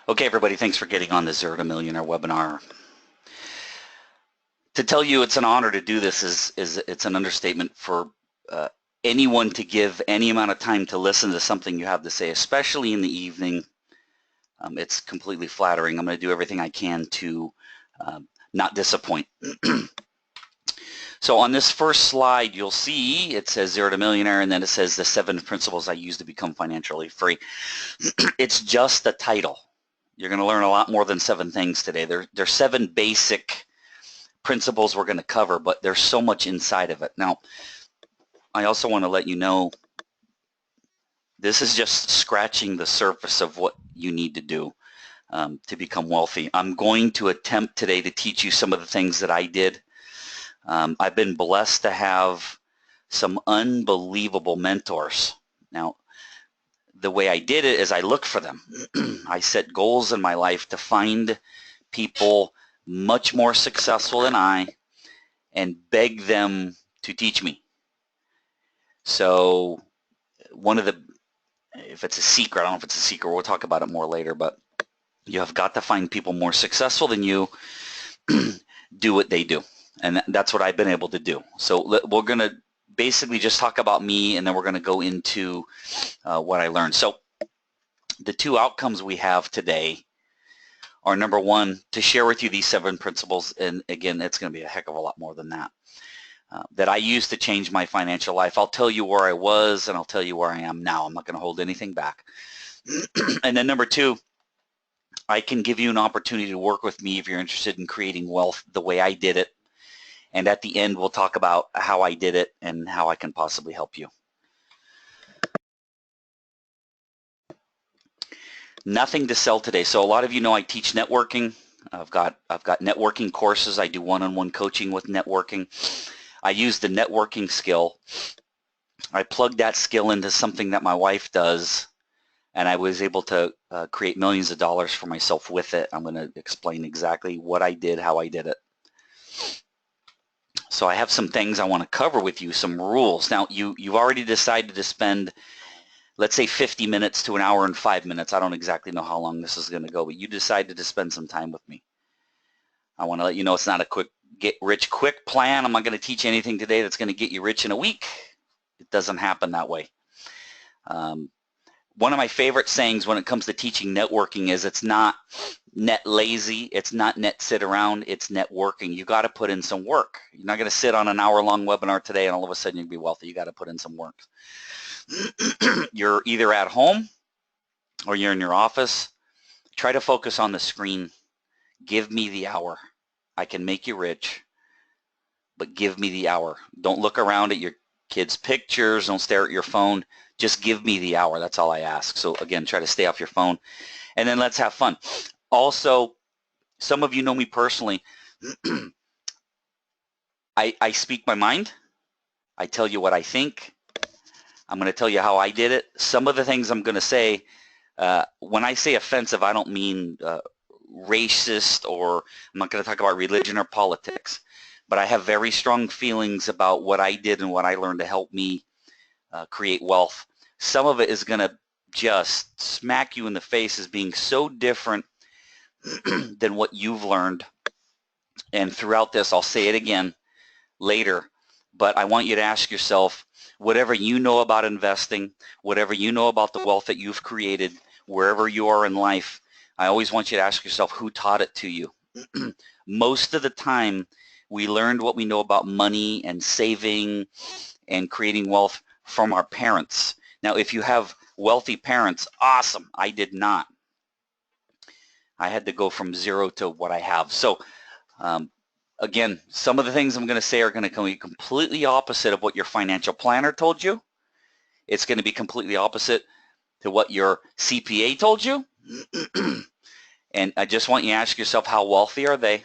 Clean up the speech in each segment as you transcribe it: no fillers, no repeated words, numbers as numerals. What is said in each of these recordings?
Okay, everybody, thanks for getting on the Zero to Millionaire webinar. To tell you it's an honor to do this is it's an understatement for anyone to give any amount of time to listen to something you have to say, especially in the evening. It's completely flattering. I'm going to do everything I can to not disappoint. So on this first slide, you'll see it says Zero to Millionaire, and then it says the 7 principles I use to become financially free. It's just the title. You're going to learn a lot more than 7 things today. There's 7 basic principles we're going to cover, but there's so much inside of it. Now, I also want to let you know this is just scratching the surface of what you need to do to become wealthy. I'm going to attempt today to teach you some of the things that I did. I've been blessed to have some unbelievable mentors. Now, the way I did it is I looked for them. I set goals in my life to find people much more successful than I and beg them to teach me. So one of the, if it's a secret, I don't know if it's a secret, we'll talk about it more later, but you have got to find people more successful than you, do what they do. And that's what I've been able to do. So we're going to basically just talk about me, and then we're going to go into what I learned. So the 2 outcomes we have today are, number 1, to share with you these 7 principles, and again, it's going to be a heck of a lot more than that, that I used to change my financial life. I'll tell you where I was, and I'll tell you where I am now. I'm not going to hold anything back. And then number 2, I can give you an opportunity to work with me if you're interested in creating wealth the way I did it. And at the end, we'll talk about how I did it and how I can possibly help you. Nothing to sell today. So a lot of you know I teach networking. I've got networking courses. I do one-on-one coaching with networking. I use the networking skill. I plugged that skill into something that my wife does, and I was able to create millions of dollars for myself with it. I'm going to explain exactly what I did, how I did it. So I have some things I want to cover with you, some rules. Now, you've already decided to spend, let's say, 50 minutes to an hour and 5 minutes. I don't exactly know how long this is going to go, but you decided to spend some time with me. I want to let you know it's not a quick get rich quick plan. I'm not going to teach anything today that's going to get you rich in a week. It doesn't happen that way. One of my favorite sayings when it comes to teaching networking is it's not net lazy, it's not net sit around, it's networking. You got to put in some work. You're not going to sit on an hour-long webinar today and all of a sudden you'll be wealthy. You got to put in some work. You're either at home or you're in your office. Try to focus on the screen. Give me the hour. I can make you rich, but give me the hour. Don't look around at your kids' pictures. Don't stare at your phone. Just give me the hour. That's all I ask. So again, try to stay off your phone, and then let's have fun. Also, some of you know me personally. I speak my mind. I tell you what I think. I'm going to tell you how I did it. Some of the things I'm going to say, when I say offensive, I don't mean racist, or I'm not going to talk about religion or politics, but I have very strong feelings about what I did and what I learned to help me create wealth. Some of it is going to just smack you in the face as being so different than what you've learned. And throughout this, I'll say it again later, but I want you to ask yourself, whatever you know about investing, whatever you know about the wealth that you've created, wherever you are in life, I always want you to ask yourself, who taught it to you? Most of the time, we learned what we know about money and saving and creating wealth from our parents. Now, if you have wealthy parents, awesome. I did not. I had to go from 0 to what I have. So, again, some of the things I'm going to say are going to be completely opposite of what your financial planner told you. It's going to be completely opposite to what your CPA told you. And I just want you to ask yourself, how wealthy are they?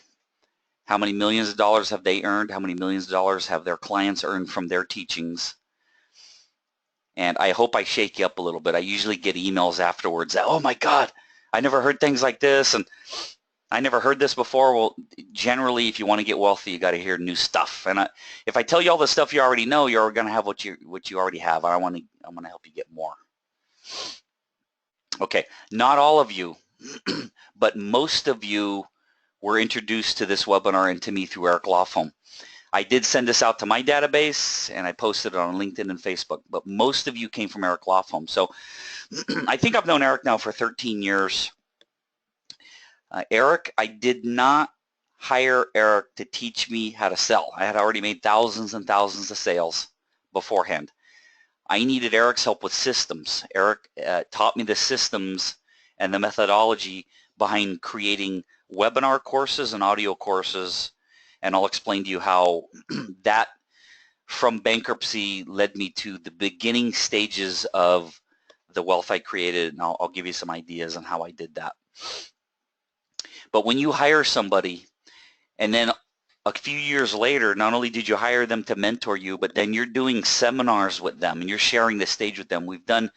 How many millions of dollars have they earned? How many millions of dollars have their clients earned from their teachings? And I hope I shake you up a little bit. I usually get emails afterwards that, oh my God, I never heard things like this, and I never heard this before. Well, generally, if you want to get wealthy, you got to hear new stuff. And if I tell you all the stuff you already know, you're going to have what you already have. I'm going to help you get more. Okay, not all of you but most of you were introduced to this webinar and to me through Eric Lofholm. I did send this out to my database and I posted it on LinkedIn and Facebook, but most of you came from Eric Lofholm. So I think I've known Eric now for 13 years. Eric, I did not hire Eric to teach me how to sell. I had already made thousands and thousands of sales beforehand. I needed Eric's help with systems. Eric taught me the systems and the methodology behind creating webinar courses and audio courses, and I'll explain to you how that from bankruptcy led me to the beginning stages of the wealth I created, and I'll give you some ideas on how I did that. But when you hire somebody, and then a few years later, not only did you hire them to mentor you, but then you're doing seminars with them and you're sharing the stage with them. We've done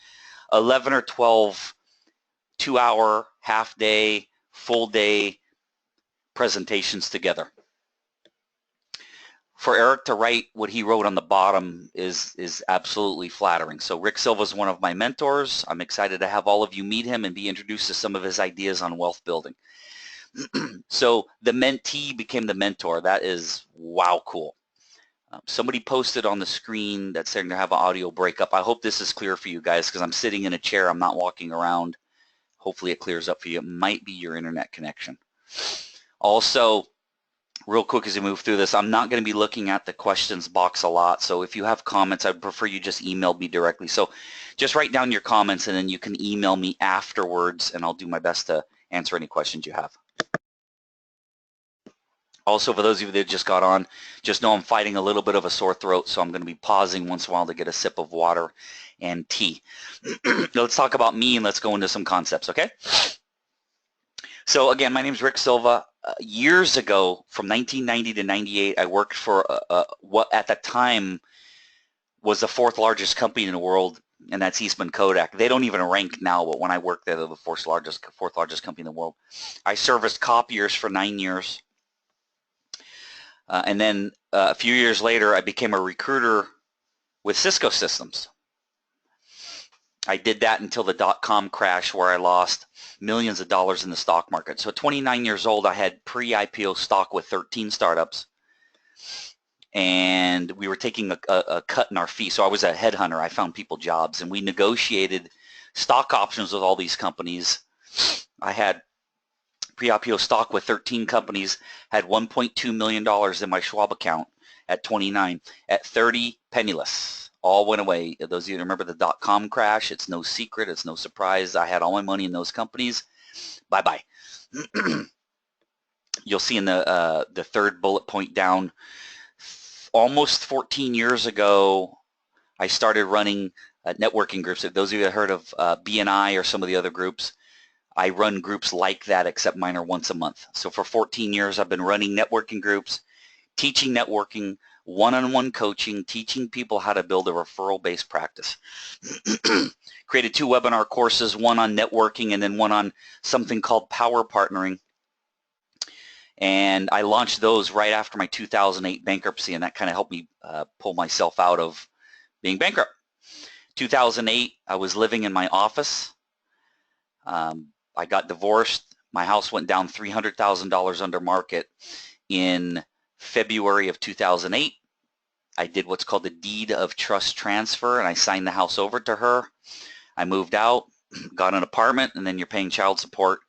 11 or 12 2-hour, half-day, full-day presentations together. For Eric to write what he wrote on the bottom is absolutely flattering. So Rick Silva is one of my mentors. I'm excited to have all of you meet him and be introduced to some of his ideas on wealth building. So the mentee became the mentor. That is, wow, cool. Somebody posted on the screen that saying to have an audio breakup. I hope this is clear for you guys because I'm sitting in a chair. I'm not walking around. Hopefully it clears up for you. It might be your internet connection. Also, real quick as we move through this, I'm not going to be looking at the questions box a lot. So if you have comments, I'd prefer you just email me directly. So just write down your comments and then you can email me afterwards and I'll do my best to answer any questions you have. Also, for those of you that just got on, just know I'm fighting a little bit of a sore throat, so I'm going to be pausing once in a while to get a sip of water and tea. Let's talk about me and let's go into some concepts, okay? So again, my name is Rick Silva. Years ago, from 1990 to 98, I worked for what at the time was the 4th largest company in the world, and that's Eastman Kodak. They don't even rank now, but when I worked there, they were the 4th largest company in the world. I serviced copiers for 9 years. And then a few years later, I became a recruiter with Cisco Systems. I did that until the dot-com crash where I lost millions of dollars in the stock market. So at 29 years old, I had pre-IPO stock with 13 startups. And we were taking a cut in our fee. So I was a headhunter. I found people jobs. And we negotiated stock options with all these companies. I had pre-IPO stock with 13 companies, had $1.2 million in my Schwab account at 29. At 30, penniless. All went away. Those of you who remember the dot-com crash, it's no secret, it's no surprise. I had all my money in those companies. Bye-bye. You'll see in the third bullet point down, almost 14 years ago, I started running networking groups. Those of you that heard of BNI or some of the other groups, I run groups like that, except mine are once a month. So for 14 years, I've been running networking groups, teaching networking, one-on-one coaching, teaching people how to build a referral-based practice. Created 2 webinar courses, one on networking and then one on something called power partnering. And I launched those right after my 2008 bankruptcy, and that kind of helped me pull myself out of being bankrupt. 2008, I was living in my office. I got divorced. My house went down $300,000 under market in February of 2008. I did what's called the deed of trust transfer, and I signed the house over to her. I moved out, got an apartment, and then you're paying child support.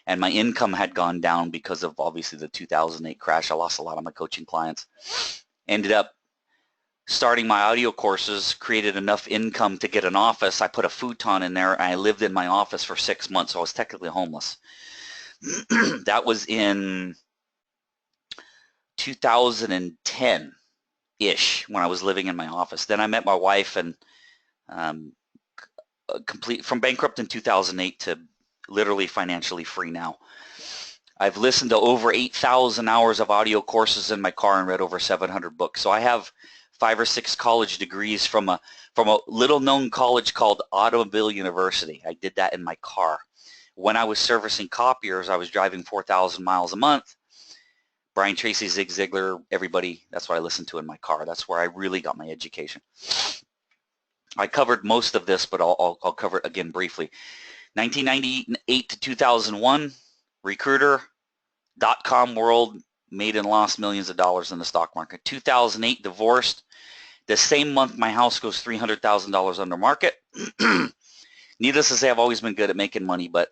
And my income had gone down because of obviously the 2008 crash. I lost a lot of my coaching clients. Ended up starting my audio courses, created enough income to get an office. I put a futon in there, and I lived in my office for 6 months, so I was technically homeless. That was in 2010-ish when I was living in my office. Then I met my wife, and from bankrupt in 2008 to literally financially free now. I've listened to over 8,000 hours of audio courses in my car and read over 700 books. So I have 5 or 6 college degrees from a little known college called Automobile University. I did that in my car. When I was servicing copiers, I was driving 4,000 miles a month. Brian Tracy, Zig Ziglar, everybody, that's what I listened to in my car. That's where I really got my education. I covered most of this, but I'll cover it again briefly. 1998 to 2001, recruiter, dot-com world, made and lost millions of dollars in the stock market. 2008, divorced. The same month, my house goes $300,000 under market. Needless to say, I've always been good at making money, but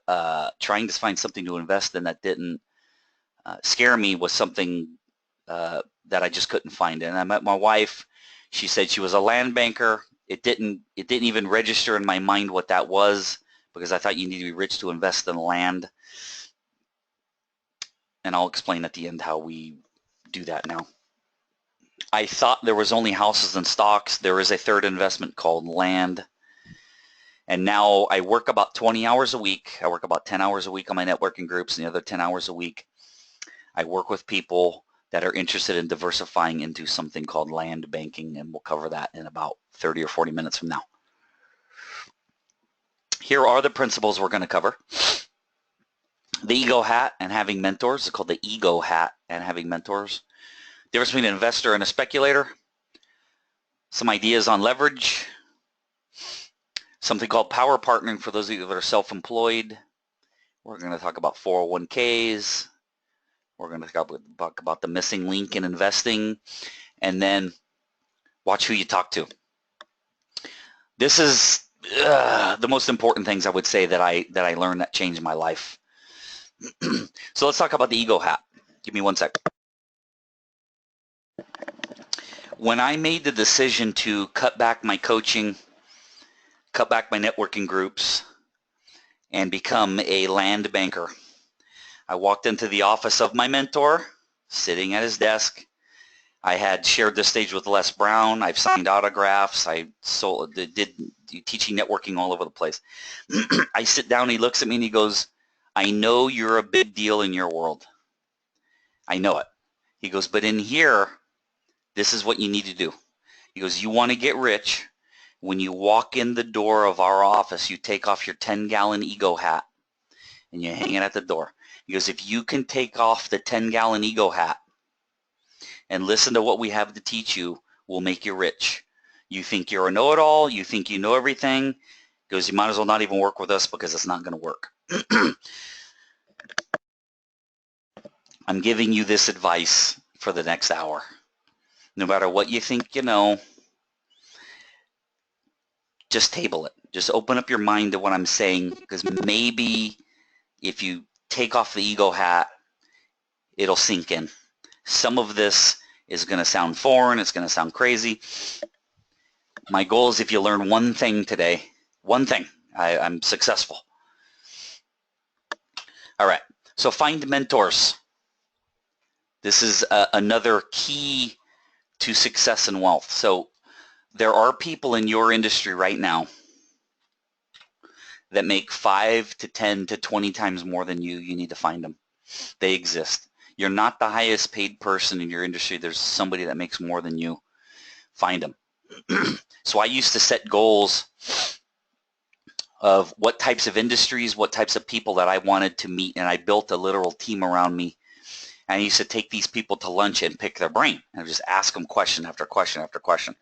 trying to find something to invest in that didn't scare me was something that I just couldn't find. And I met my wife. She said she was a land banker. It didn't even register in my mind what that was, because I thought you need to be rich to invest in land. And I'll explain at the end how we do that now. I thought there was only houses and stocks. There is a third investment called land. And now I work about 20 hours a week. I work about 10 hours a week on my networking groups, and the other 10 hours a week I work with people that are interested in diversifying into something called land banking, and we'll cover that in about 30 or 40 minutes from now. Here are the principles we're going to cover. The ego hat and having mentors. It's called the ego hat and having mentors. Difference between an investor and a speculator. Some ideas on leverage. Something called power partnering for those of you that are self-employed. We're going to talk about 401ks. We're going to talk about the missing link in investing. And then watch who you talk to. This is the most important things I would say that I learned that changed my life. So let's talk about the ego hat. Give me one sec. When I made the decision to cut back my coaching, cut back my networking groups, and become a land banker, I walked into the office of my mentor, sitting at his desk. I had shared this stage with Les Brown. I've signed autographs. I did teaching networking all over the place. I sit down, he looks at me and he goes, I know you're a big deal in your world. I know it. He goes, but in here, this is what you need to do. He goes, you want to get rich. When you walk in the door of our office, you take off your 10-gallon ego hat and you hang it at the door. He goes, if you can take off the 10-gallon ego hat and listen to what we have to teach you, we'll make you rich. You think you're a know-it-all. You think you know everything. He goes, you might as well not even work with us because it's not going to work. I'm giving you this advice for the next hour. No matter what you think you know, just table it. Just open up your mind to what I'm saying, because maybe if you take off the ego hat, it'll sink in. Some of this is going to sound foreign. It's going to sound crazy. My goal is if you learn one thing today, one thing, I'm successful. All right, so find mentors. This is another key to success and wealth. So there are people in your industry right now that make 5 to 10 to 20 times more than you. You need to find them. They exist. You're not the highest paid person in your industry. There's somebody that makes more than you. Find them. So I used to set goals of what types of industries, what types of people that I wanted to meet, and I built a literal team around me. And I used to take these people to lunch and pick their brain and just ask them question after question after question.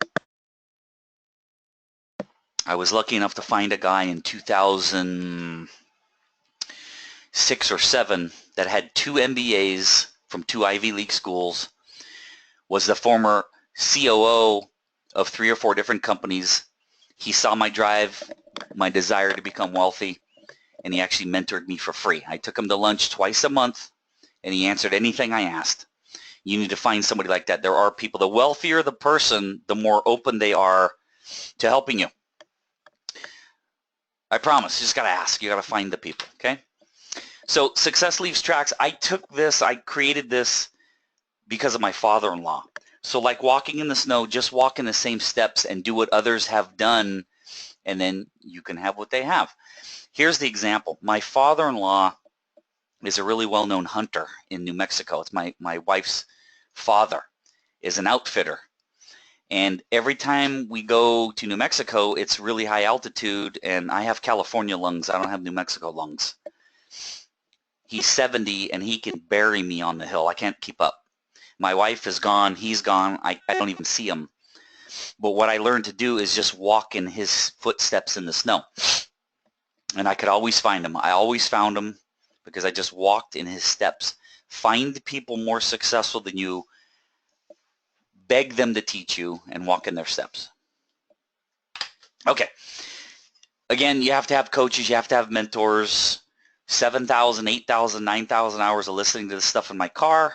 I was lucky enough to find a guy in 2006 or 7 that had 2 MBAs from 2 Ivy League schools, was the former COO of 3 or 4 different companies. He saw my drive, my desire to become wealthy, and he actually mentored me for free. I took him to lunch twice a month, and he answered anything I asked. You need to find somebody like that. There are people, the wealthier the person, the more open they are to helping you. I promise, you just got to ask. You got to find the people, okay? So success leaves tracks. I created this because of my father-in-law. So like walking in the snow, just walk in the same steps and do what others have done, and then you can have what they have. Here's the example. My father-in-law is a really well-known hunter in New Mexico. It's my wife's father is an outfitter. And every time we go to New Mexico, it's really high altitude, and I have California lungs. I don't have New Mexico lungs. He's 70, and he can bury me on the hill. I can't keep up. My wife is gone. He's gone. I don't even see him. But what I learned to do is just walk in his footsteps in the snow. and I could always find him. I always found him because I just walked in his steps. Find people more successful than you, beg them to teach you, and walk in their steps. Okay. Again, you have to have coaches, you have to have mentors. 7,000, 8,000, 9,000 hours of listening to this stuff in my car.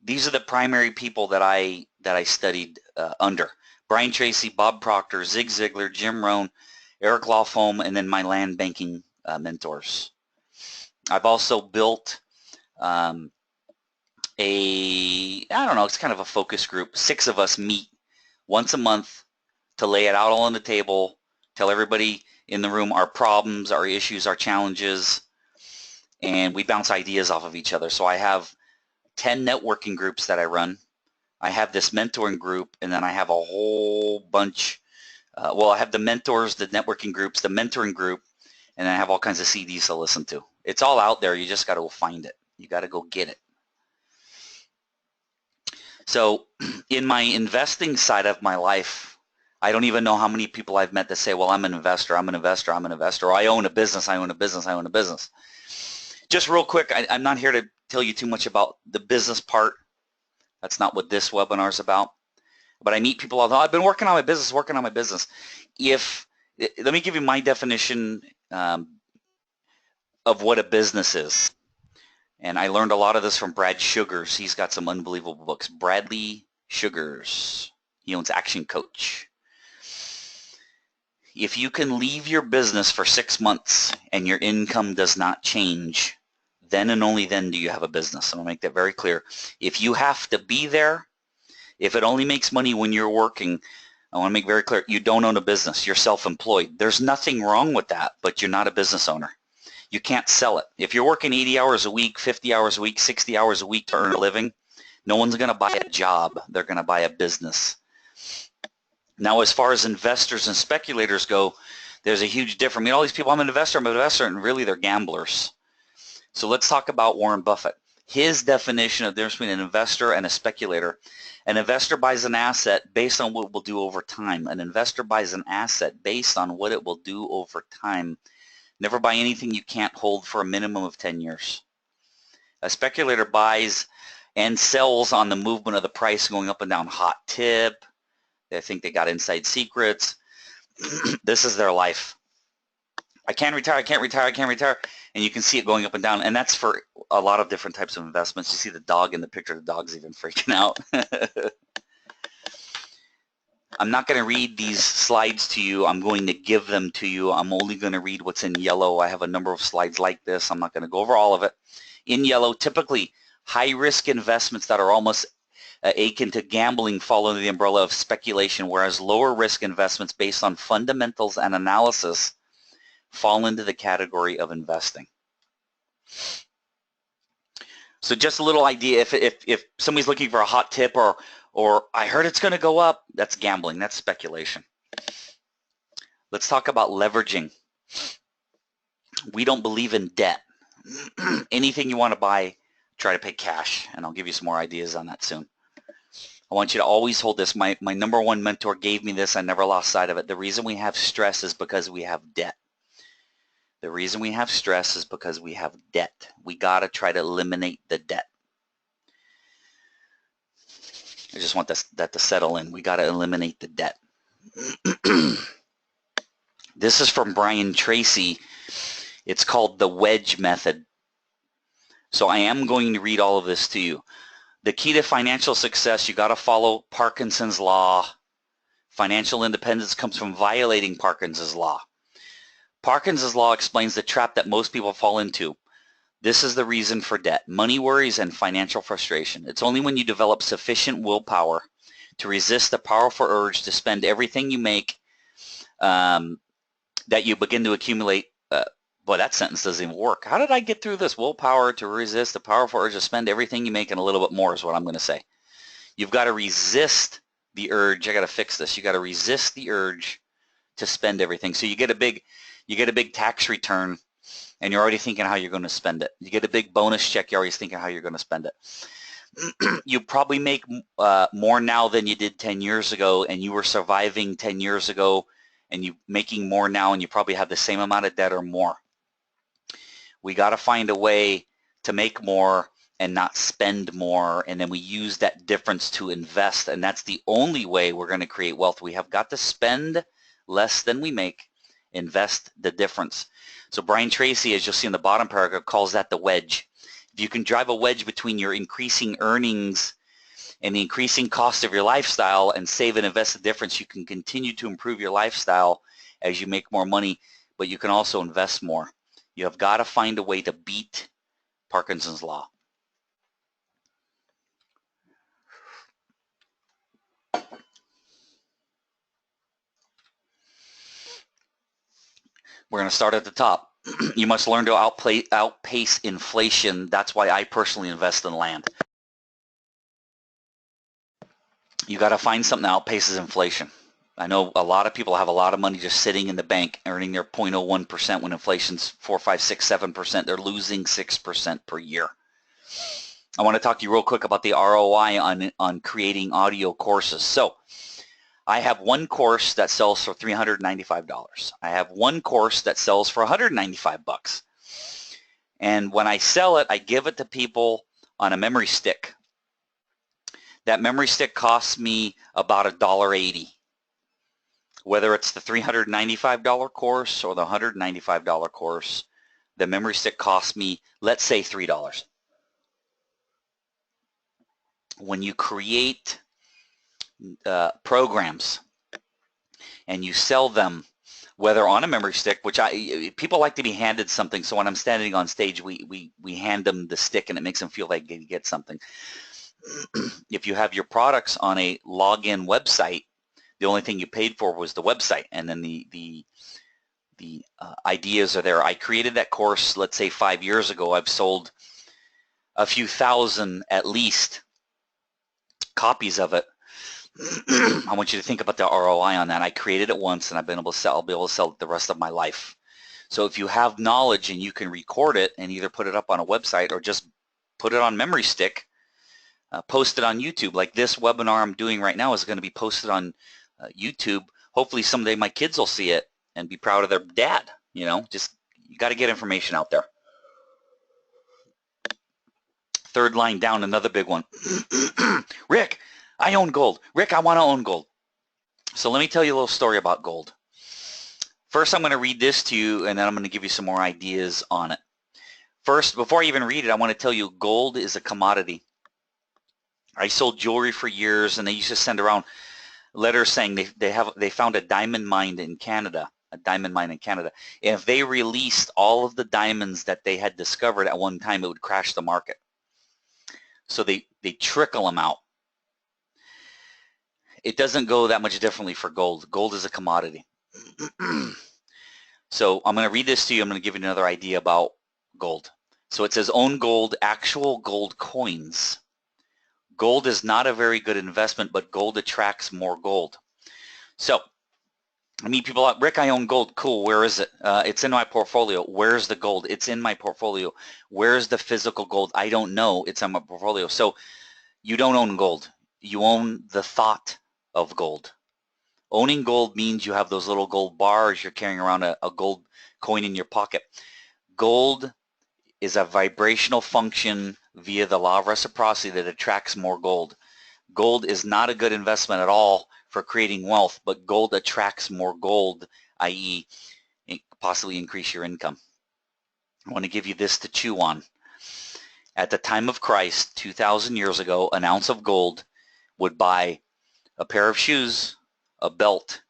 These are the primary people that I studied under. Brian Tracy, Bob Proctor, Zig Ziglar, Jim Rohn, Eric Lofholm, and then my land banking mentors. I've also built I don't know, it's kind of a focus group. 6 of us meet once a month to lay it out all on the table, tell everybody in the room our problems, our issues, our challenges, and we bounce ideas off of each other. So I have 10 networking groups that I run. I have this mentoring group, and then I have a whole bunch. I have the mentors, the networking groups, the mentoring group, and then I have all kinds of CDs to listen to. It's all out there. You just got to go find it. You got to go get it. So in my investing side of my life, I don't even know how many people I've met that say, well, I'm an investor, I'm an investor, I'm an investor, or I own a business, I own a business, I own a business. Just real quick, I'm not here to tell you too much about the business part. That's not what this webinar is about. But I meet people all the time. I've been working on my business, let me give you my definition of what a business is. And I learned a lot of this from Brad Sugars. He's got some unbelievable books. Bradley Sugars. He owns Action Coach. If you can leave your business for 6 months and your income does not change, then and only then do you have a business. I'm going to make that very clear. If you have to be there, if it only makes money when you're working, I want to make very clear, you don't own a business. You're self-employed. There's nothing wrong with that, but you're not a business owner. You can't sell it. If you're working 80 hours a week, 50 hours a week, 60 hours a week to earn a living, no one's going to buy a job. They're going to buy a business. Now, as far as investors and speculators go, there's a huge difference. I mean, all these people, I'm an investor, and really they're gamblers. So let's talk about Warren Buffett. His definition of the difference between an investor and a speculator. An investor buys an asset based on what it will do over time. An investor buys an asset based on what it will do over time. Never buy anything you can't hold for a minimum of 10 years. A speculator buys and sells on the movement of the price going up and down. Hot tip. They think they got inside secrets. This is their life. I can't retire, I can't retire, I can't retire. And you can see it going up and down. And that's for a lot of different types of investments. You see the dog in the picture. The dog's even freaking out. I'm not going to read these slides to you. I'm going to give them to you. I'm only going to read what's in yellow. I have a number of slides like this. I'm not going to go over all of it. In yellow, typically high-risk investments that are almost akin to gambling fall under the umbrella of speculation, whereas lower-risk investments based on fundamentals and analysis fall into the category of investing. So just a little idea, if somebody's looking for a hot tip or I heard it's going to go up, that's gambling, that's speculation. Let's talk about leveraging. We don't believe in debt. Anything you want to buy, try to pay cash, and I'll give you some more ideas on that soon. I want you to always hold this. My number one mentor gave me this. I never lost sight of it. The reason we have stress is because we have debt. The reason we have stress is because we have debt. We got to try to eliminate the debt. I just want that to settle in. We got to eliminate the debt. This is from Brian Tracy. It's called the wedge method. So I am going to read all of this to you. The key to financial success, you got to follow Parkinson's law. Financial independence comes from violating Parkinson's law. Parkinson's law explains the trap that most people fall into. This is the reason for debt, money worries, and financial frustration. It's only when you develop sufficient willpower to resist the powerful urge to spend everything you make that you begin to accumulate. Boy, that sentence doesn't even work. How did I get through this? Willpower to resist the powerful urge to spend everything you make and a little bit more is what I'm going to say. You've got to resist the urge. I got to fix this. You got to resist the urge to spend everything. So you get a big tax return, and you're already thinking how you're going to spend it. You get a big bonus check, you're always thinking how you're going to spend it. You probably make more now than you did 10 years ago, and you were surviving 10 years ago, and you're making more now and you probably have the same amount of debt or more. We got to find a way to make more and not spend more, and then we use that difference to invest, and that's the only way we're going to create wealth. We have got to spend less than we make, invest the difference. So Brian Tracy, as you'll see in the bottom paragraph, calls that the wedge. If you can drive a wedge between your increasing earnings and the increasing cost of your lifestyle and save and invest the difference, you can continue to improve your lifestyle as you make more money, but you can also invest more. You have got to find a way to beat Parkinson's law. We're going to start at the top. You must learn to outpace inflation. That's why I personally invest in land. You got to find something that outpaces inflation. I know a lot of people have a lot of money just sitting in the bank earning their 0.01% when inflation's 4, 5, 6, 7%. They're losing 6% per year. I want to talk to you real quick about the ROI on creating audio courses. So I have one course that sells for $395. I have one course that sells for $195. And when I sell it, I give it to people on a memory stick. That memory stick costs me about $1.80. Whether it's the $395 course or the $195 course, the memory stick costs me, let's say, $3. When you create programs and you sell them, whether on a memory stick, which people like to be handed something, so when I'm standing on stage, we hand them the stick and it makes them feel like they get something. If you have your products on a login website, the only thing you paid for was the website, and then the ideas are there. I created that course, let's say 5 years ago. I've sold a few thousand at least copies of it. I want you to think about the ROI on that. I created it once, and I've been able to sell. I'll be able to sell it the rest of my life. So if you have knowledge and you can record it and either put it up on a website or just put it on memory stick, post it on YouTube. Like this webinar I'm doing right now is going to be posted on YouTube. Hopefully someday my kids will see it and be proud of their dad. You know, just you got to get information out there. Third line down, another big one. Rick, I own gold. Rick, I want to own gold. So let me tell you a little story about gold. First, I'm going to read this to you, and then I'm going to give you some more ideas on it. First, before I even read it, I want to tell you gold is a commodity. I sold jewelry for years, and they used to send around letters saying they found a diamond mine in Canada, And if they released all of the diamonds that they had discovered at one time, it would crash the market. So they trickle them out. It doesn't go that much differently for gold. Gold is a commodity. So I'm going to read this to you. I'm going to give you another idea about gold. So it says, own gold, actual gold coins. Gold is not a very good investment, but gold attracts more gold. So I meet people out, Rick, I own gold. Cool, where is it? It's in my portfolio. Where's the gold? It's in my portfolio. Where's the physical gold? I don't know. It's in my portfolio. So you don't own gold. You own the thought of gold. Owning gold means you have those little gold bars. You're carrying around a gold coin in your pocket. Gold is a vibrational function via the law of reciprocity that attracts more gold. Gold is not a good investment at all for creating wealth, but gold attracts more gold, i.e. possibly increase your income. I want to give you this to chew on. At the time of Christ, 2,000 years ago, an ounce of gold would buy a pair of shoes, a belt,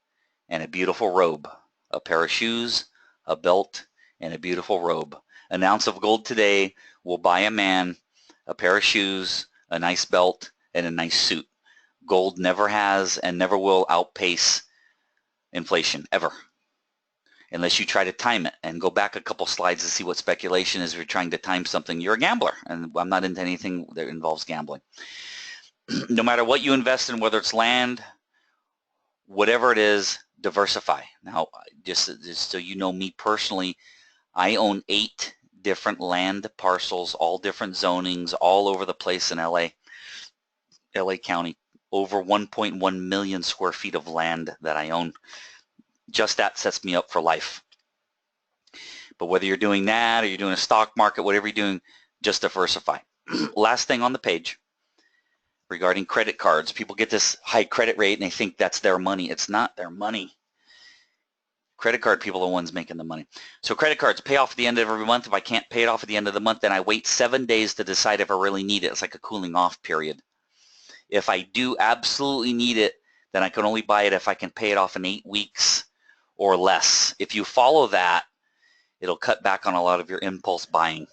and a beautiful robe. A pair of shoes, a belt, and a beautiful robe. An ounce of gold today will buy a man a pair of shoes, a nice belt, and a nice suit. Gold never has and never will outpace inflation, ever. Unless you try to time it. And go back a couple slides to see what speculation is. If you're trying to time something, you're a gambler. And I'm not into anything that involves gambling. No matter what you invest in, whether it's land, whatever it is, diversify. Now, just so you know me personally, I own 8 different land parcels, all different zonings, all over the place in LA County. Over 1.1 million square feet of land that I own. Just that sets me up for life. But whether you're doing that or you're doing a stock market, whatever you're doing, just diversify. Last thing on the page regarding credit cards. People get this high credit rate and they think that's their money. It's not their money. Credit card people are the ones making the money. So credit cards pay off at the end of every month. If I can't pay it off at the end of the month, then I wait 7 days to decide if I really need it. It's like a cooling off period. If I do absolutely need it, then I can only buy it if I can pay it off in 8 weeks or less. If you follow that, it'll cut back on a lot of your impulse buying.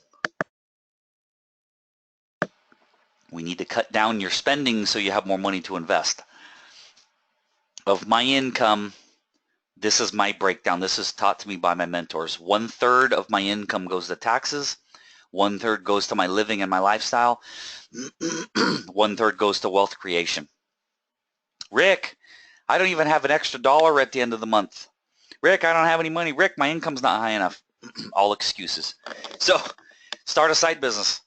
We need to cut down your spending so you have more money to invest. Of my income, this is my breakdown. This is taught to me by my mentors. 1/3 of my income goes to taxes. 1/3 goes to my living and my lifestyle. 1/3 goes to wealth creation. Rick, I don't even have an extra dollar at the end of the month. Rick, I don't have any money. Rick, my income's not high enough. All excuses. So start a side business.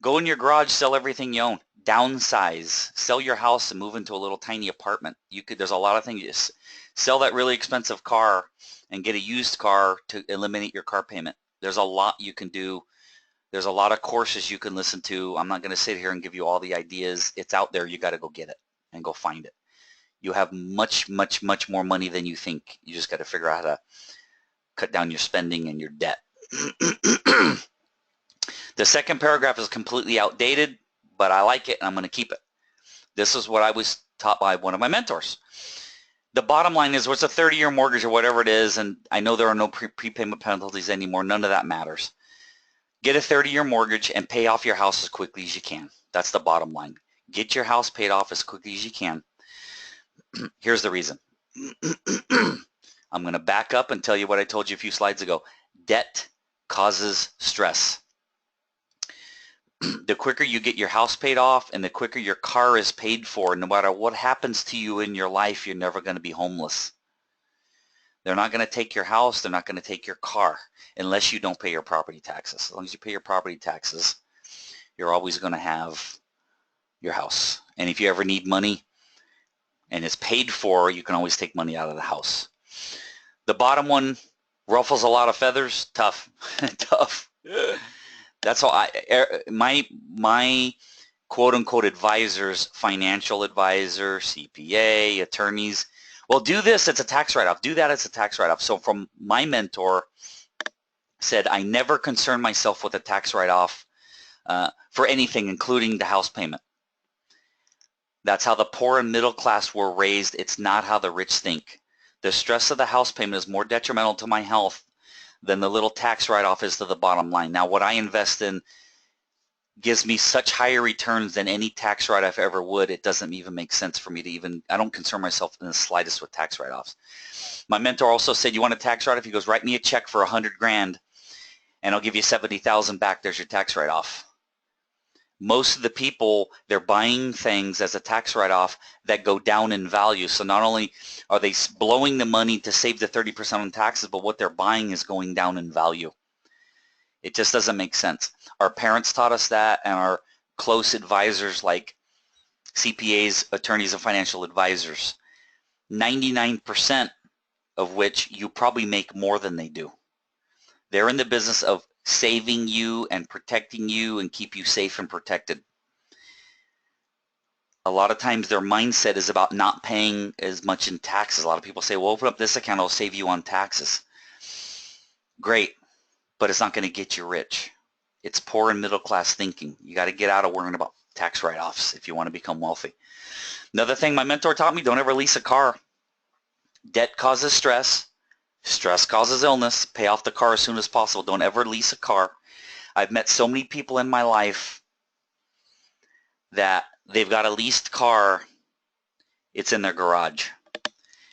Go in your garage, sell everything you own. Downsize. Sell your house and move into a little tiny apartment. There's a lot of things. You sell that really expensive car and get a used car to eliminate your car payment. There's a lot you can do. There's a lot of courses you can listen to. I'm not going to sit here and give you all the ideas. It's out there. You got to go get it and go find it. You have much, much, much more money than you think. You just got to figure out how to cut down your spending and your debt. The second paragraph is completely outdated, but I like it and I'm going to keep it. This is what I was taught by one of my mentors. The bottom line is, what's a 30-year mortgage or whatever it is, and I know there are no prepayment penalties anymore. None of that matters. Get a 30-year mortgage and pay off your house as quickly as you can. That's the bottom line. Get your house paid off as quickly as you can. Here's the reason. I'm going to back up and tell you what I told you a few slides ago. Debt causes stress. The quicker you get your house paid off and the quicker your car is paid for, no matter what happens to you in your life, you're never going to be homeless. They're not going to take your house. They're not going to take your car unless you don't pay your property taxes. As long as you pay your property taxes, you're always going to have your house. And if you ever need money and it's paid for, you can always take money out of the house. The bottom one ruffles a lot of feathers. Tough. Tough. That's all. My quote-unquote advisors, financial advisor, CPA, attorneys, well, do this, it's a tax write-off. Do that, it's a tax write-off. So from my mentor said, I never concern myself with a tax write-off for anything, including the house payment. That's how the poor and middle class were raised. It's not how the rich think. The stress of the house payment is more detrimental to my health than the little tax write-off is to the bottom line. Now, what I invest in gives me such higher returns than any tax write-off ever would. It doesn't even make sense for me to even, I don't concern myself in the slightest with tax write-offs. My mentor also said, you want a tax write-off? He goes, write me a check for $100,000 and I'll give you $70,000 back. There's your tax write-off. Most of the people, they're buying things as a tax write-off that go down in value. So not only are they blowing the money to save the 30% on taxes, but what they're buying is going down in value. It just doesn't make sense. Our parents taught us that, and our close advisors like CPAs, attorneys, and financial advisors, 99% of which you probably make more than they do. They're in the business of saving you and protecting you and keep you safe and protected. A lot of times their mindset is about not paying as much in taxes. A lot of people say, well, open up this account, it'll save you on taxes. Great, but it's not going to get you rich. It's poor and middle class thinking. You got to get out of worrying about tax write-offs if you want to become wealthy. Another thing my mentor taught me, don't ever lease a car. Debt causes stress. Stress causes illness. Pay off the car as soon as possible. Don't ever lease a car. I've met so many people in my life that they've got a leased car. It's in their garage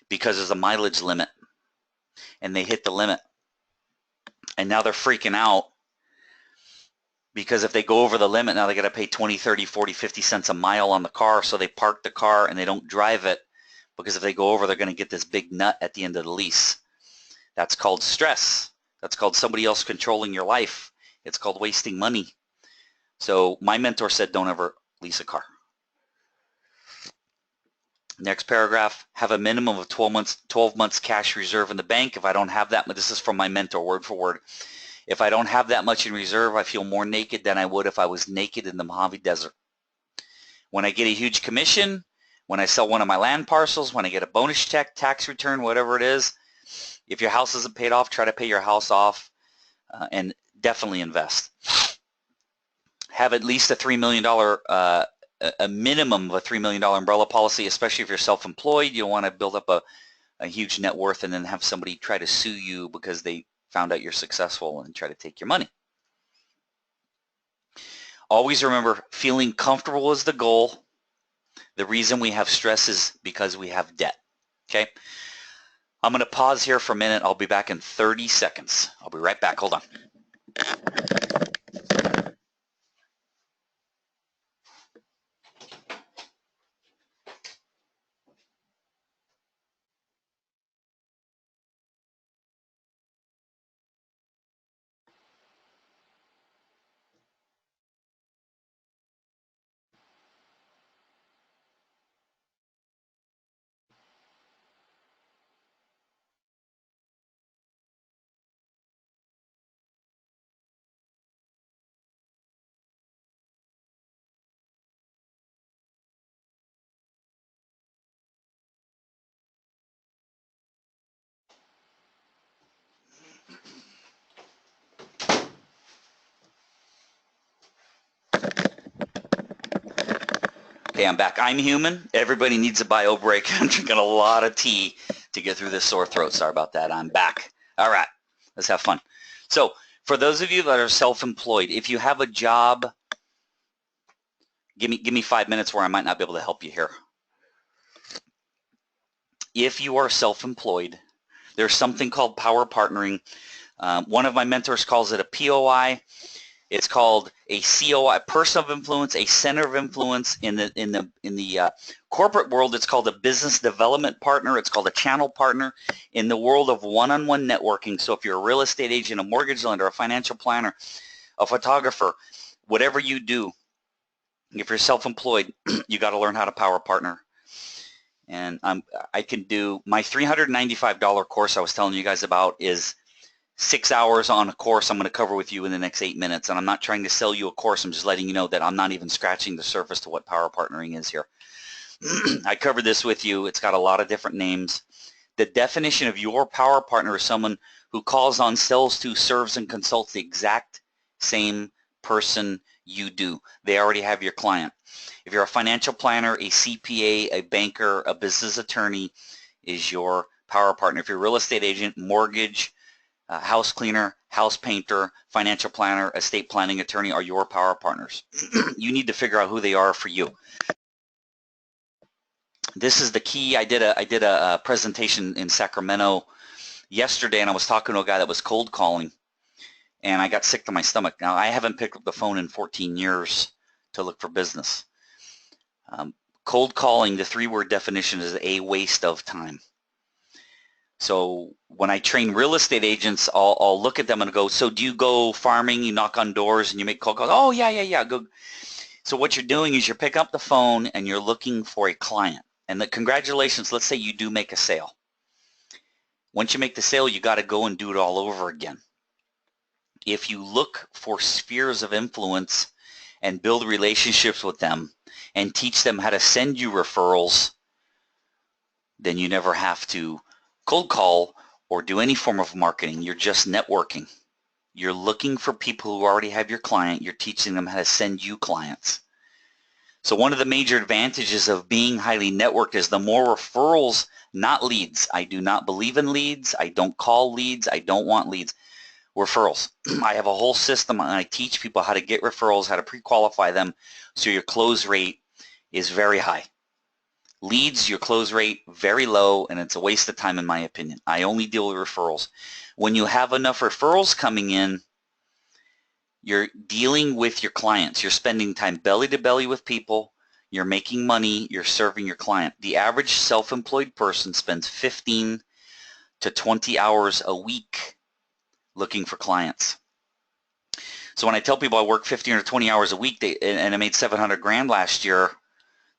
because there's a mileage limit and they hit the limit. And now they're freaking out because if they go over the limit, now they got to pay 20, 30, 40, 50 cents a mile on the car. So they park the car and they don't drive it because if they go over, they're going to get this big nut at the end of the lease. That's called stress. That's called somebody else controlling your life. It's called wasting money. So my mentor said, don't ever lease a car. Next paragraph, have a minimum of 12 months cash reserve in the bank. If I don't have that, this is from my mentor, word for word. If I don't have that much in reserve, I feel more naked than I would if I was naked in the Mojave Desert. When I get a huge commission, when I sell one of my land parcels, when I get a bonus check, tax return, whatever it is, if your house isn't paid off, try to pay your house off and definitely invest. Have at least a $3 million, a minimum of a $3 million umbrella policy, especially if you're self-employed. You don't want to build up a huge net worth and then have somebody try to sue you because they found out you're successful and try to take your money. Always remember, feeling comfortable is the goal. The reason we have stress is because we have debt. Okay? I'm going to pause here for a minute. I'll be back in 30 seconds. I'll be right back. Hold on. Okay, I'm back. I'm human. Everybody needs a bio break. I'm drinking a lot of tea to get through this sore throat. Sorry about that. I'm back. All right, let's have fun. So for those of you that are self-employed, if you have a job, give me 5 minutes where I might not be able to help you here. If you are self-employed, there's something called power partnering. One of my mentors calls it a POI. It's called a COI, person of influence, a center of influence. In the corporate world, it's called a business development partner. It's called a channel partner. In the world of one-on-one networking, so if you're a real estate agent, a mortgage lender, a financial planner, a photographer, whatever you do, if you're self-employed, you got to learn how to power partner. And I can do my $395 course I was telling you guys about is 6 hours on a course I'm going to cover with you in the next 8 minutes. And I'm not trying to sell you a course. I'm just letting you know that I'm not even scratching the surface to what power partnering is here. I covered this with you. It's got a lot of different names. The definition of your power partner is someone who calls on, sells to, serves, and consults the exact same person you do. They already have your client. If you're a financial planner, a CPA, a banker, a business attorney is your power partner. If you're a real estate agent, mortgage, house cleaner, house painter, financial planner, estate planning attorney are your power partners. You need to figure out who they are for you. This is the key. I did a presentation in Sacramento yesterday, and I was talking to a guy that was cold calling, and I got sick to my stomach. Now, I haven't picked up the phone in 14 years to look for business. Cold calling, the 3-word definition is a waste of time. So when I train real estate agents, I'll look at them and go, so do you go farming, you knock on doors, and you make cold calls? Oh, yeah, go. So what you're doing is you're picking up the phone and you're looking for a client. And congratulations, let's say you do make a sale. Once you make the sale, you got to go and do it all over again. If you look for spheres of influence and build relationships with them and teach them how to send you referrals, then you never have to cold call or do any form of marketing. You're just networking. You're looking for people who already have your client. You're teaching them how to send you clients. So one of the major advantages of being highly networked is the more referrals, not leads. I do not believe in leads. I don't call leads. I don't want leads. Referrals. I have a whole system and I teach people how to get referrals, how to pre-qualify them so your close rate is very high. Leads, your close rate, very low, and it's a waste of time in my opinion. I only deal with referrals. When you have enough referrals coming in, you're dealing with your clients. You're spending time belly to belly with people. You're making money. You're serving your client. The average self-employed person spends 15 to 20 hours a week looking for clients. So when I tell people I work 15 or 20 hours a week and I made 700 grand last year,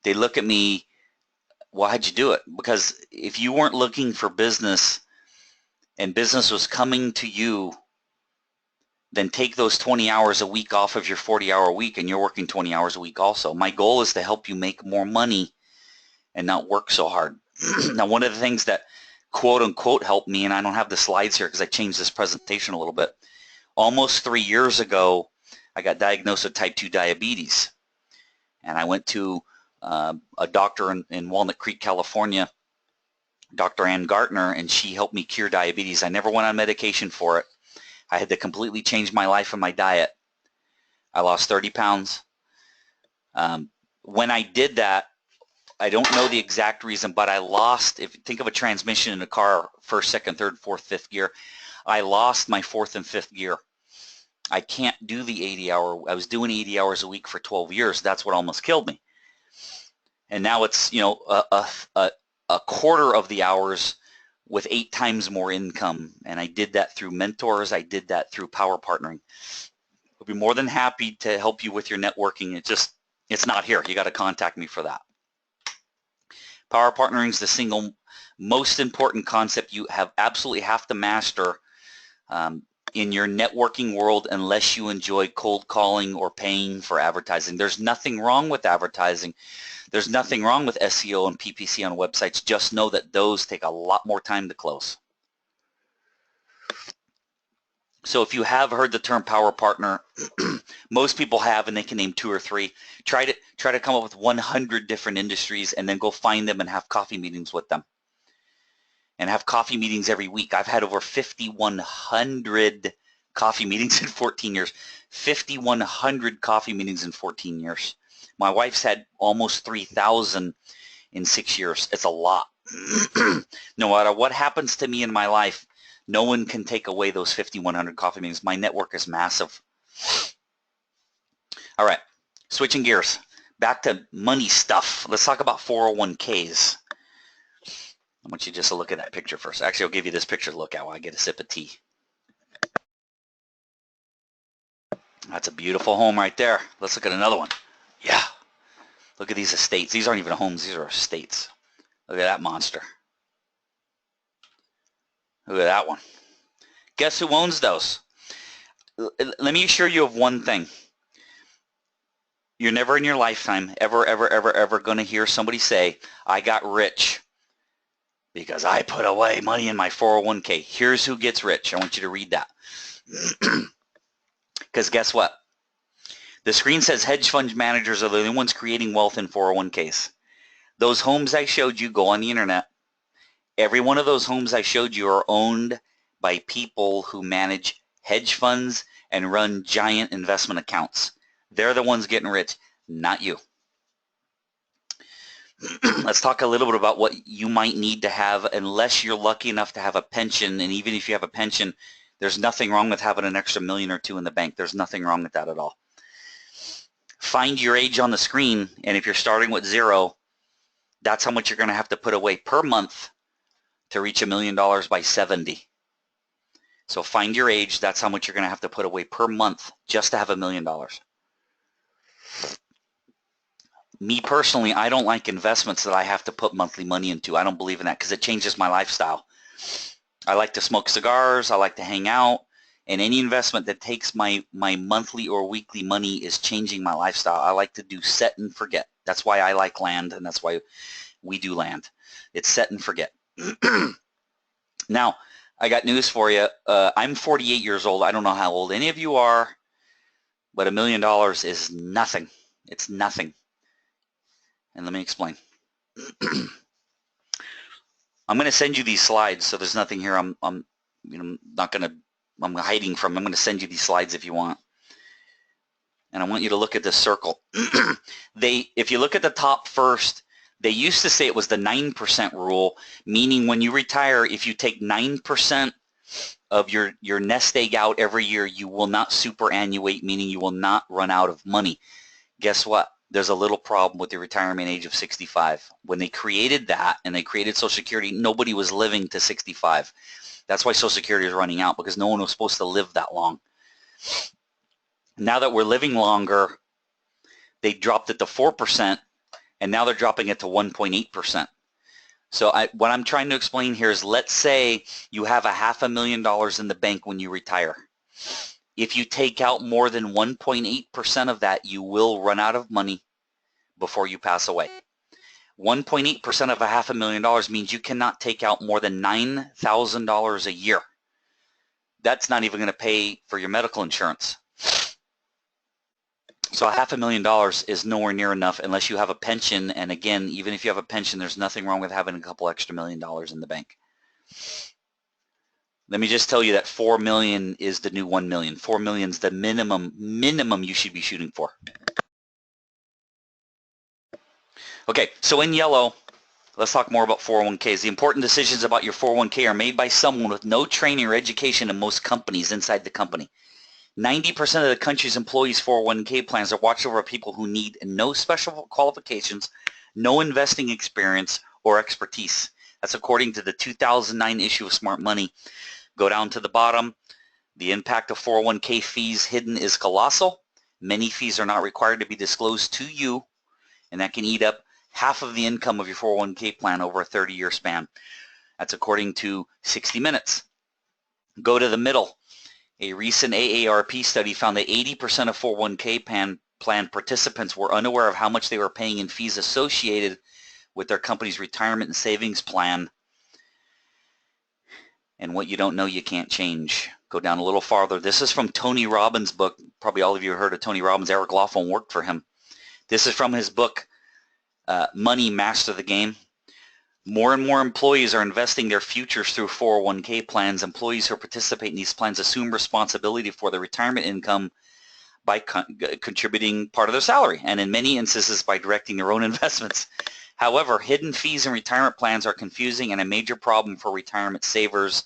they look at me Why'd you do it? Because if you weren't looking for business and business was coming to you, then take those 20 hours a week off of your 40-hour week and you're working 20 hours a week also. My goal is to help you make more money and not work so hard. Now, one of the things that quote unquote helped me, and I don't have the slides here because I changed this presentation a little bit. Almost 3 years ago, I got diagnosed with type 2 diabetes. And I went to a doctor in Walnut Creek, California, Dr. Ann Gartner, and she helped me cure diabetes. I never went on medication for it. I had to completely change my life and my diet. I lost 30 pounds. When I did that, I don't know the exact reason, but I lost, if you think of a transmission in a car, first, second, third, fourth, fifth gear, I lost my fourth and fifth gear. I can't do the 80-hour. I was doing 80 hours a week for 12 years. That's what almost killed me. And now it's, you know, a quarter of the hours with 8 times more income. And I did that through mentors. I did that through power partnering. I'll be more than happy to help you with your networking. It's not here. You got to contact me for that. Power partnering is the single most important concept you absolutely have to master in your networking world unless you enjoy cold calling or paying for advertising. There's nothing wrong with advertising. There's nothing wrong with SEO and PPC on websites. Just know that those take a lot more time to close. So if you have heard the term power partner, most people have, and they can name 2 or 3. Try to come up with 100 different industries and then go find them and have coffee meetings with them. And have coffee meetings every week. I've had over 5,100 coffee meetings in 14 years. 5,100 coffee meetings in 14 years. My wife's had almost 3,000 in 6 years. It's a lot. No matter what happens to me in my life, no one can take away those 5,100 coffee meetings. My network is massive. All right, switching gears. Back to money stuff. Let's talk about 401ks. I want you just to look at that picture first. Actually, I'll give you this picture to look at while I get a sip of tea. That's a beautiful home right there. Let's look at another one. Yeah. Look at these estates. These aren't even homes. These are estates. Look at that monster. Look at that one. Guess who owns those? Let me assure you of one thing. You're never in your lifetime ever going to hear somebody say, I got rich because I put away money in my 401k. Here's who gets rich. I want you to read that. Because guess what? The screen says hedge fund managers are the only ones creating wealth in 401ks. Those homes I showed you, go on the internet. Every one of those homes I showed you are owned by people who manage hedge funds and run giant investment accounts. They're the ones getting rich, not you. Let's talk a little bit about what you might need to have unless you're lucky enough to have a pension. And even if you have a pension, there's nothing wrong with having an extra $1 million or $2 million in the bank. There's nothing wrong with that at all. Find your age on the screen, and if you're starting with 0, that's how much you're going to have to put away per month to reach $1 million by 70. So find your age. That's how much you're going to have to put away per month just to have $1 million. Me personally, I don't like investments that I have to put monthly money into. I don't believe in that because it changes my lifestyle. I like to smoke cigars. I like to hang out. And any investment that takes my monthly or weekly money is changing my lifestyle. I like to do set and forget. That's why I like land, and that's why we do land. It's set and forget. Now, I got news for you. I'm 48 years old. I don't know how old any of you are, but $1 million is nothing. It's nothing. And let me explain. I'm going to send you these slides, so there's nothing here I'm hiding from. I'm going to send you these slides if you want. And I want you to look at this circle. If you look at the top first, they used to say it was the 9% rule, meaning when you retire, if you take 9% of your nest egg out every year, you will not superannuate, meaning you will not run out of money. Guess what? There's a little problem with the retirement age of 65. When they created that and they created Social Security, nobody was living to 65. That's why Social Security is running out, because no one was supposed to live that long. Now that we're living longer, they dropped it to 4%, and now they're dropping it to 1.8%. So what I'm trying to explain here is, let's say you have $500,000 in the bank when you retire. If you take out more than 1.8% of that, you will run out of money before you pass away. 1.8% of $500,000 means you cannot take out more than $9,000 a year. That's not even going to pay for your medical insurance. So $500,000 is nowhere near enough unless you have a pension. And again, even if you have a pension, there's nothing wrong with having a couple extra $1 million in the bank. Let me just tell you that 4 million is the new 1 million. 4 million is the minimum you should be shooting for. Okay, so in yellow, let's talk more about 401ks. The important decisions about your 401k are made by someone with no training or education in most companies inside the company. 90% of the country's employees' 401k plans are watched over by people who need no special qualifications, no investing experience, or expertise. That's according to the 2009 issue of Smart Money. Go down to the bottom. The impact of 401k fees hidden is colossal. Many fees are not required to be disclosed to you, and that can eat up half of the income of your 401k plan over a 30-year span. That's according to 60 Minutes. Go to the middle. A recent AARP study found that 80% of 401k plan participants were unaware of how much they were paying in fees associated with their company's retirement and savings plan. And what you don't know, you can't change. Go down a little farther. This is from Tony Robbins' book. Probably all of you have heard of Tony Robbins. Eric Laughlin worked for him. This is from his book, Money, Master the Game. More and more employees are investing their futures through 401k plans. Employees who participate in these plans assume responsibility for their retirement income by contributing part of their salary, and in many instances by directing their own investments. However, hidden fees in retirement plans are confusing and a major problem for retirement savers,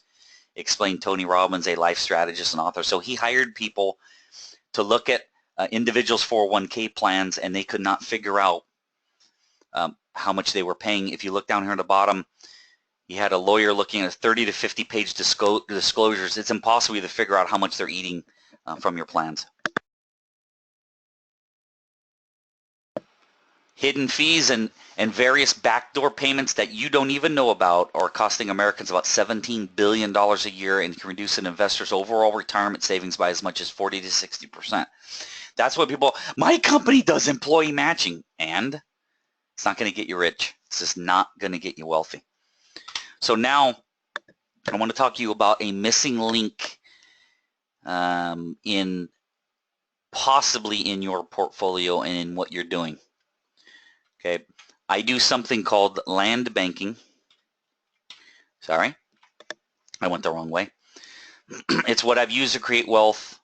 explained Tony Robbins, a life strategist and author. So he hired people to look at individuals' 401k plans, and they could not figure out how much they were paying. If you look down here at the bottom, you had a lawyer looking at 30 to 50 page disclosures. It's impossible to figure out how much they're eating from your plans. Hidden fees and various backdoor payments that you don't even know about are costing Americans about $17 billion a year and can reduce an investor's overall retirement savings by as much as 40 to 60%. That's what people, my company does employee matching, and it's not going to get you rich. It's just not going to get you wealthy. So now I want to talk to you about a missing link in possibly in your portfolio and in what you're doing. Okay, I do something called land banking. Sorry, I went the wrong way. It's what I've used to create wealth.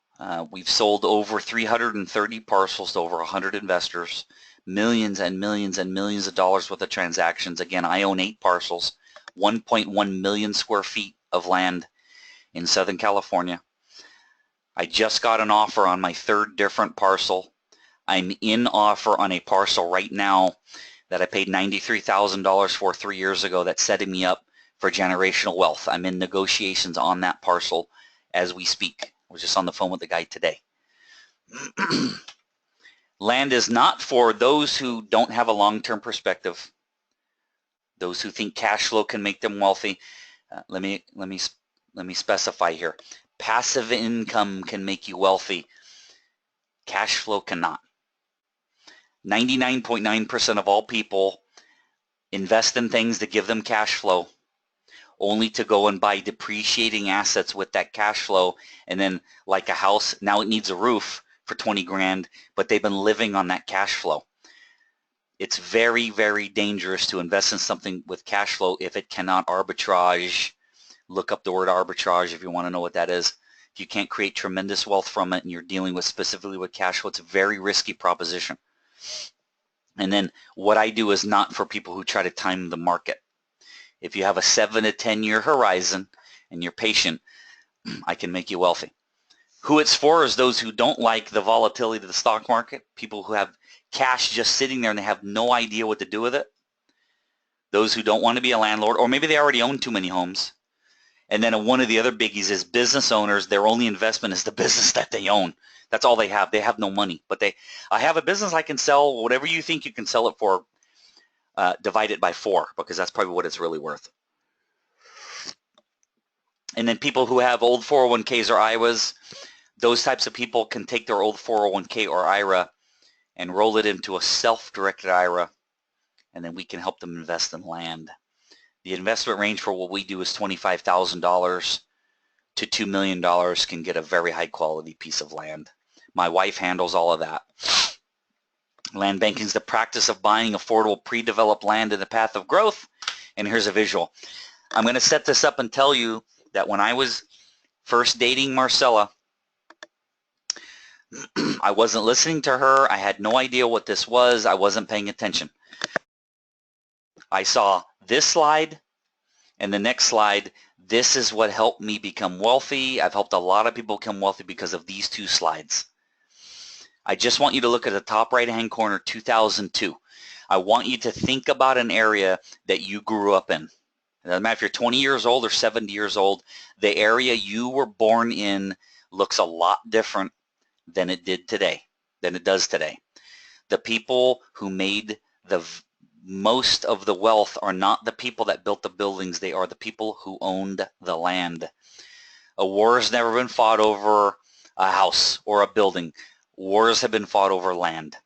We've sold over 330 parcels to over 100 investors, millions and millions and millions of dollars worth of transactions. Again, I own 8 parcels, 1.1 million square feet of land in Southern California. I just got an offer on my 3rd different parcel. I'm in offer on a parcel right now that I paid $93,000 for 3 years ago that's setting me up for generational wealth. I'm in negotiations on that parcel as we speak. I was just on the phone with the guy today. Land is not for those who don't have a long-term perspective, those who think cash flow can make them wealthy. Let me specify here. Passive income can make you wealthy. Cash flow cannot. 99.9% of all people invest in things that give them cash flow, only to go and buy depreciating assets with that cash flow, and then like a house, now it needs a roof for 20 grand, but they've been living on that cash flow. It's very, very dangerous to invest in something with cash flow if it cannot arbitrage. Look up the word arbitrage if you want to know what that is. If you can't create tremendous wealth from it and you're dealing with specifically with cash flow, it's a very risky proposition. And then what I do is not for people who try to time the market. If you have a 7 to 10 year horizon and you're patient, I can make you wealthy. Who it's for is those who don't like the volatility of the stock market, people who have cash just sitting there and they have no idea what to do with it, those who don't want to be a landlord, or maybe they already own too many homes. And then one of the other biggies is business owners. Their only investment is the business that they own. That's all they have. They have no money. But I have a business I can sell. Whatever you think you can sell it for, divide it by 4 because that's probably what it's really worth. And then people who have old 401ks or IRAs, those types of people can take their old 401k or IRA and roll it into a self-directed IRA, and then we can help them invest in land. The investment range for what we do is $25,000 to $2 million can get a very high quality piece of land. My wife handles all of that. Land banking is the practice of buying affordable pre-developed land in the path of growth. And here's a visual. I'm going to set this up and tell you that when I was first dating Marcella, I wasn't listening to her. I had no idea what this was. I wasn't paying attention. I saw this slide and the next slide. This is what helped me become wealthy. I've helped a lot of people become wealthy because of these 2 slides. I just want you to look at the top right-hand corner, 2002. I want you to think about an area that you grew up in. It doesn't matter if you're 20 years old or 70 years old. The area you were born in looks a lot different than it does today. The people who made the most of the wealth are not the people that built the buildings. They are the people who owned the land. A war has never been fought over a house or a building. Wars have been fought over land.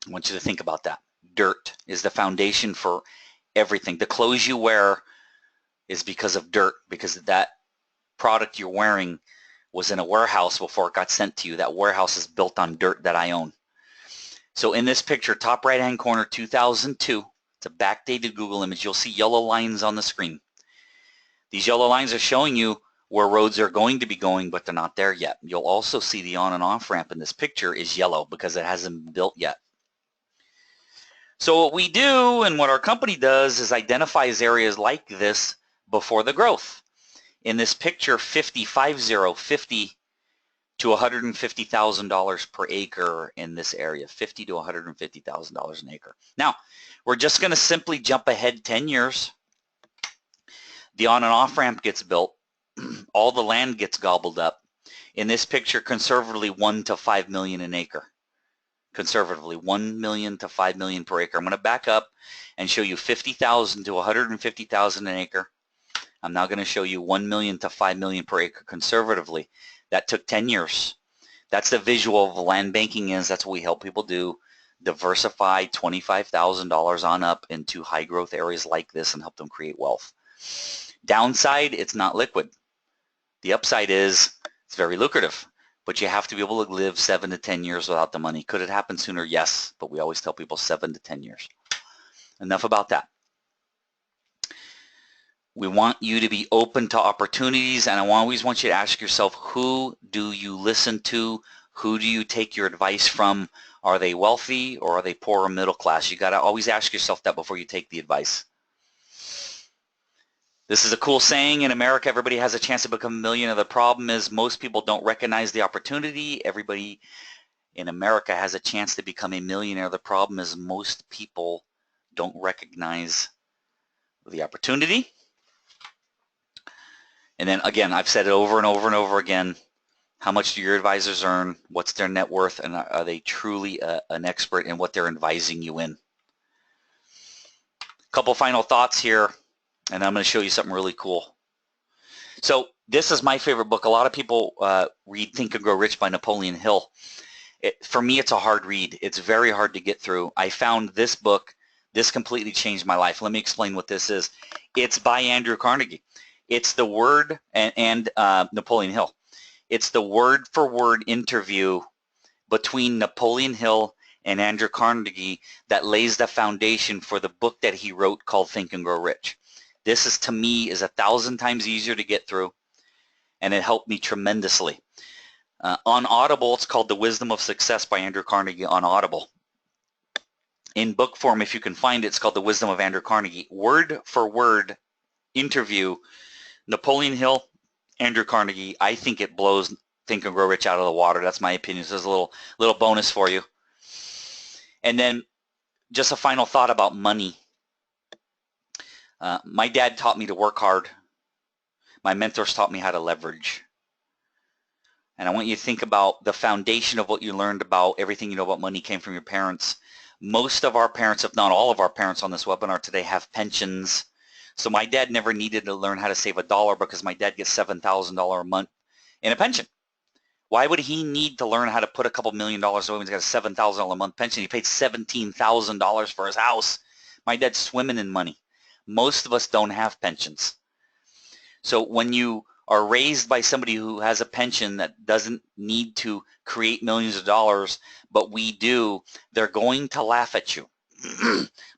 I want you to think about that. Dirt is the foundation for everything. The clothes you wear is because of dirt, because that product you're wearing was in a warehouse before it got sent to you. That warehouse is built on dirt that I own. So in this picture, top right-hand corner, 2002, it's a backdated Google image. You'll see yellow lines on the screen. These yellow lines are showing you where roads are going to be going, but they're not there yet. You'll also see the on and off ramp in this picture is yellow because it hasn't been built yet. So what we do and what our company does is identifies areas like this before the growth. In this picture, 50 to $150,000 per acre in this area, $50 to $150,000 an acre. Now, we're just going to simply jump ahead 10 years. The on and off ramp gets built. All the land gets gobbled up. In this picture, conservatively 1 to 5 million an acre. Conservatively 1 million to 5 million per acre. I'm going to back up and show you 50,000 to 150,000 an acre. I'm now going to show you 1 million to 5 million per acre conservatively. That took 10 years. That's the visual of land banking is. That's what we help people do. Diversify $25,000 on up into high growth areas like this and help them create wealth. Downside, it's not liquid. The upside is it's very lucrative, but you have to be able to live 7 to 10 years without the money. Could it happen sooner? Yes, but we always tell people 7 to 10 years. Enough about that. We want you to be open to opportunities, and I always want you to ask yourself, who do you listen to? Who do you take your advice from? Are they wealthy or are they poor or middle class? You got to always ask yourself that before you take the advice. This is a cool saying. In America, everybody has a chance to become a millionaire. The problem is most people don't recognize the opportunity. Everybody in America has a chance to become a millionaire. The problem is most people don't recognize the opportunity. And then again, I've said it over and over and over again. How much do your advisors earn? What's their net worth? And are they truly an expert in what they're advising you in? Couple final thoughts here, and I'm going to show you something really cool. So this is my favorite book. A lot of people read Think and Grow Rich by Napoleon Hill. For me, it's a hard read. It's very hard to get through. I found this book. This completely changed my life. Let me explain what this is. It's by Andrew Carnegie. It's the word and Napoleon Hill. It's the word-for-word interview between Napoleon Hill and Andrew Carnegie that lays the foundation for the book that he wrote called Think and Grow Rich. This is, to me, is 1,000 times easier to get through, and it helped me tremendously. On Audible, it's called The Wisdom of Success by Andrew Carnegie on Audible. In book form, if you can find it, it's called The Wisdom of Andrew Carnegie. Word-for-word interview, Napoleon Hill, Andrew Carnegie. I think it blows Think and Grow Rich out of the water. That's my opinion. So there's a little bonus for you. And then just a final thought about money. My dad taught me to work hard. My mentors taught me how to leverage. And I want you to think about the foundation of what you learned about everything you know about money came from your parents. Most of our parents, if not all of our parents on this webinar today, have pensions. So my dad never needed to learn how to save $1 because my dad gets $7,000 a month in a pension. Why would he need to learn how to put a couple $1 million away when he's got a $7,000 a month pension? He paid $17,000 for his house. My dad's swimming in money. Most of us don't have pensions. So when you are raised by somebody who has a pension that doesn't need to create millions of dollars, but we do, they're going to laugh at you.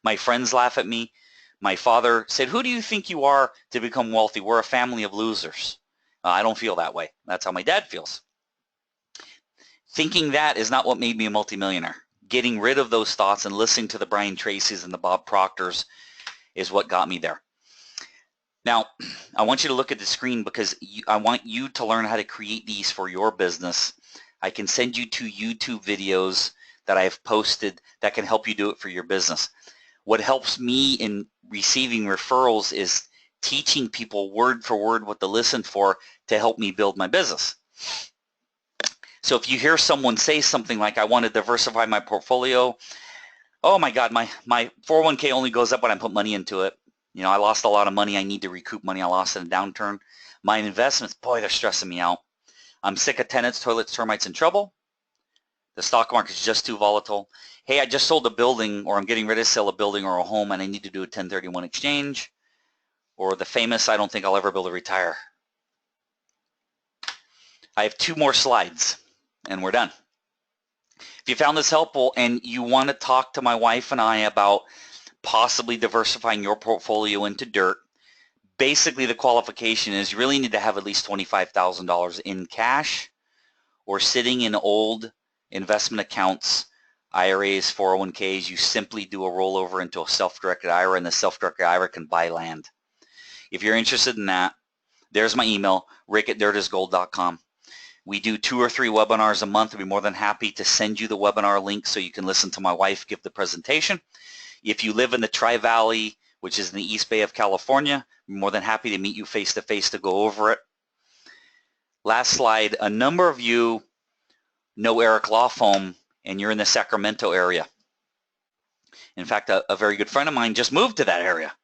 My friends laugh at me. My father said, "Who do you think you are to become wealthy? We're a family of losers." I don't feel that way. That's how my dad feels. Thinking that is not what made me a multimillionaire. Getting rid of those thoughts and listening to the Brian Tracy's and the Bob Proctors is what got me there. Now, I want you to look at the screen because I want you to learn how to create these for your business. I can send you 2 YouTube videos that I have posted that can help you do it for your business. What helps me in receiving referrals is teaching people word for word what to listen for to help me build my business. So if you hear someone say something like, "I want to diversify my portfolio," "Oh my God, my 401k only goes up when I put money into it. You know, I lost a lot of money. I need to recoup money I lost in a downturn. My investments, boy, they're stressing me out. I'm sick of tenants, toilets, termites, and trouble. The stock market's just too volatile. Hey, I just sold a building, or I'm getting ready to sell a building or a home, and I need to do a 1031 exchange." Or the famous, "I don't think I'll ever be able to retire." I have 2 more slides, and we're done. If you found this helpful and you want to talk to my wife and I about possibly diversifying your portfolio into dirt, basically the qualification is you really need to have at least $25,000 in cash or sitting in old investment accounts, IRAs, 401ks. You simply do a rollover into a self-directed IRA, and the self-directed IRA can buy land. If you're interested in that, there's my email, rick@dirtisgold.com. We do 2 or 3 webinars a month. I'd be more than happy to send you the webinar link so you can listen to my wife give the presentation. If you live in the Tri-Valley, which is in the East Bay of California, I'm more than happy to meet you face-to-face to go over it. Last slide. A number of you know Eric Lawfoam, and you're in the Sacramento area. In fact, a very good friend of mine just moved to that area.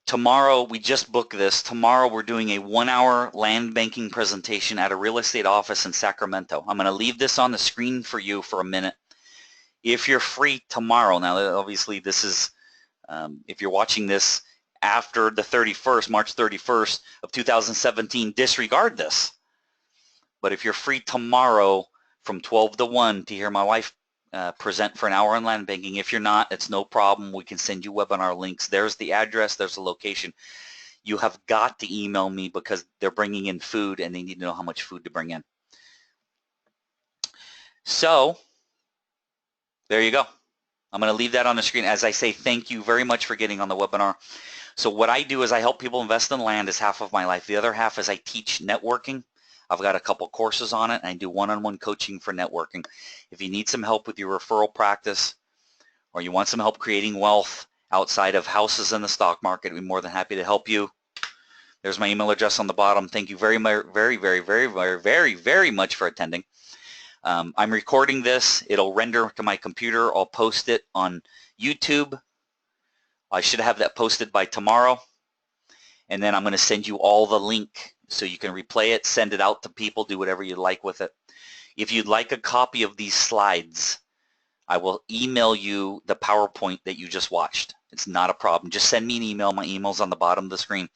Tomorrow, we just booked this. Tomorrow, we're doing a 1-hour land banking presentation at a real estate office in Sacramento. I'm going to leave this on the screen for you for a minute. If you're free tomorrow, now obviously this is, if you're watching this after the 31st, March 31st of 2017, disregard this. But if you're free tomorrow from 12 to 1 to hear my wife present for an hour on land banking, if you're not, it's no problem. We can send you webinar links. There's the address. There's the location. You have got to email me because they're bringing in food and they need to know how much food to bring in. So there you go. I'm going to leave that on the screen. As I say, thank you very much for getting on the webinar. So what I do is I help people invest in land is half of my life. The other half is I teach networking. I've got a couple courses on it, and I do one-on-one coaching for networking. If you need some help with your referral practice or you want some help creating wealth outside of houses in the stock market, I'd be more than happy to help you. There's my email address on the bottom. Thank you very much for attending. I'm recording this. It'll render to my computer. I'll post it on YouTube. I should have that posted by tomorrow. And then I'm going to send you all the link so you can replay it, send it out to people, do whatever you like with it. If you'd like a copy of these slides, I will email you the PowerPoint that you just watched. It's not a problem. Just send me an email. My email's on the bottom of the screen.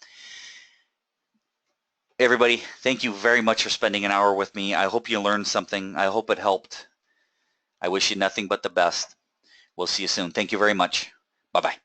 Everybody, thank you very much for spending an hour with me. I hope you learned something. I hope it helped. I wish you nothing but the best. We'll see you soon. Thank you very much. Bye-bye.